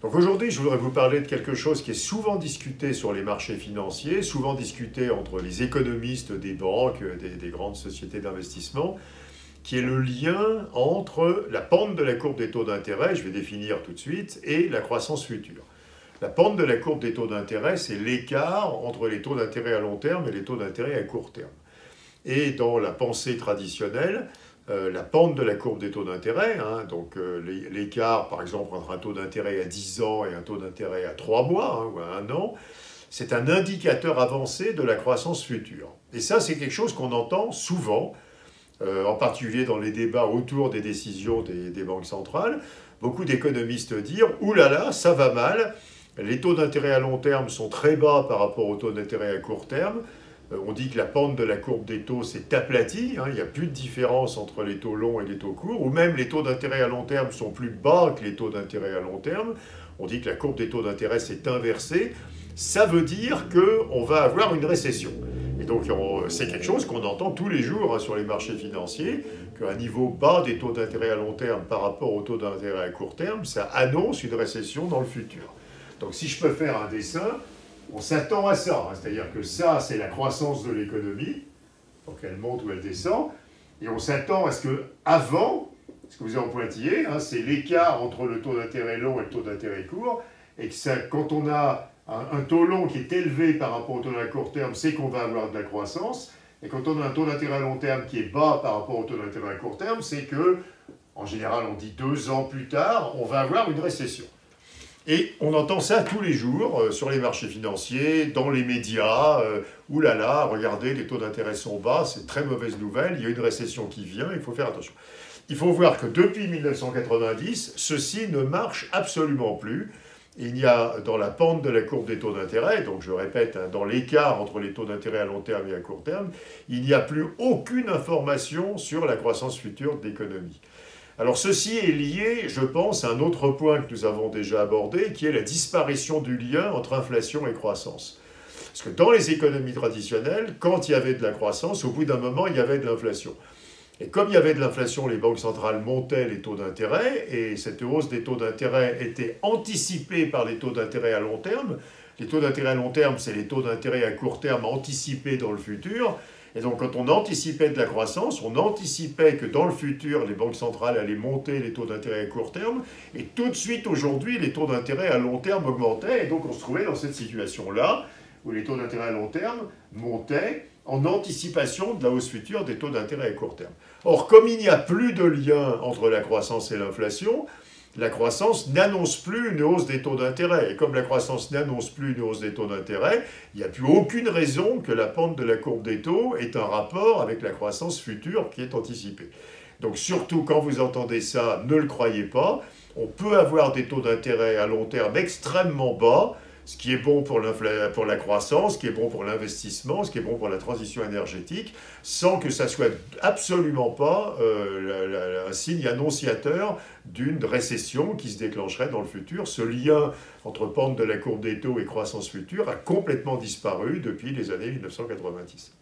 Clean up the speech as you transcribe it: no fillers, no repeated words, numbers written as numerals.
Donc aujourd'hui, je voudrais vous parler de quelque chose qui est souvent discuté sur les marchés financiers, souvent discuté entre les économistes des banques, des grandes sociétés d'investissement, qui est le lien entre la pente de la courbe des taux d'intérêt, je vais définir tout de suite, et la croissance future. La pente de la courbe des taux d'intérêt, c'est l'écart entre les taux d'intérêt à long terme et les taux d'intérêt à court terme. Et dans la pensée traditionnelle, la pente de la courbe des taux d'intérêt, donc l'écart par exemple entre un taux d'intérêt à 10 ans et un taux d'intérêt à 3 mois ou à 1 an, c'est un indicateur avancé de la croissance future. Et ça, c'est quelque chose qu'on entend souvent, en particulier dans les débats autour des décisions des banques centrales. Beaucoup d'économistes disent « Ouh là là, ça va mal, les taux d'intérêt à long terme sont très bas par rapport aux taux d'intérêt à court terme. » On dit que la pente de la courbe des taux s'est aplatie, il n'y a plus de différence entre les taux longs et les taux courts, ou même les taux d'intérêt à long terme sont plus bas que les taux d'intérêt à long terme. On dit que la courbe des taux d'intérêt s'est inversée. Ça veut dire qu'on va avoir une récession. Et donc c'est quelque chose qu'on entend tous les jours sur les marchés financiers, qu'un niveau bas des taux d'intérêt à long terme par rapport aux taux d'intérêt à court terme, ça annonce une récession dans le futur. Donc si je peux faire un dessin, on s'attend à ça, c'est-à-dire que ça, c'est la croissance de l'économie, donc elle monte ou elle descend, et on s'attend à ce que avant, ce que vous avez en pointillé, c'est l'écart entre le taux d'intérêt long et le taux d'intérêt court, et que ça, quand on a un taux long qui est élevé par rapport au taux d'intérêt à court terme, c'est qu'on va avoir de la croissance, et quand on a un taux d'intérêt à long terme qui est bas par rapport au taux d'intérêt à court terme, c'est que, en général, on dit 2 ans plus tard, on va avoir une récession. Et on entend ça tous les jours sur les marchés financiers, dans les médias. Oulala, regardez, les taux d'intérêt sont bas, c'est très mauvaise nouvelle, il y a une récession qui vient, il faut faire attention. Il faut voir que depuis 1990, ceci ne marche absolument plus. Il y a dans la pente de la courbe des taux d'intérêt, donc je répète, dans l'écart entre les taux d'intérêt à long terme et à court terme, il n'y a plus aucune information sur la croissance future de l'économie. Alors ceci est lié, je pense, à un autre point que nous avons déjà abordé, qui est la disparition du lien entre inflation et croissance. Parce que dans les économies traditionnelles, quand il y avait de la croissance, au bout d'un moment, il y avait de l'inflation. Et comme il y avait de l'inflation, les banques centrales montaient les taux d'intérêt, et cette hausse des taux d'intérêt était anticipée par les taux d'intérêt à long terme. Les taux d'intérêt à long terme, c'est les taux d'intérêt à court terme anticipés dans le futur. Et donc, quand on anticipait de la croissance, on anticipait que dans le futur, les banques centrales allaient monter les taux d'intérêt à court terme. Et tout de suite, aujourd'hui, les taux d'intérêt à long terme augmentaient. Et donc, on se trouvait dans cette situation-là, où les taux d'intérêt à long terme montaient en anticipation de la hausse future des taux d'intérêt à court terme. Or, comme il n'y a plus de lien entre la croissance et l'inflation, la croissance n'annonce plus une hausse des taux d'intérêt. Et comme la croissance n'annonce plus une hausse des taux d'intérêt, il n'y a plus aucune raison que la pente de la courbe des taux ait un rapport avec la croissance future qui est anticipée. Donc surtout quand vous entendez ça, ne le croyez pas. On peut avoir des taux d'intérêt à long terme extrêmement bas, ce qui est bon pour la croissance, ce qui est bon pour l'investissement, ce qui est bon pour la transition énergétique, sans que ça soit absolument pas un signe annonciateur d'une récession qui se déclencherait dans le futur. Ce lien entre pente de la courbe des taux et croissance future a complètement disparu depuis les années 1990.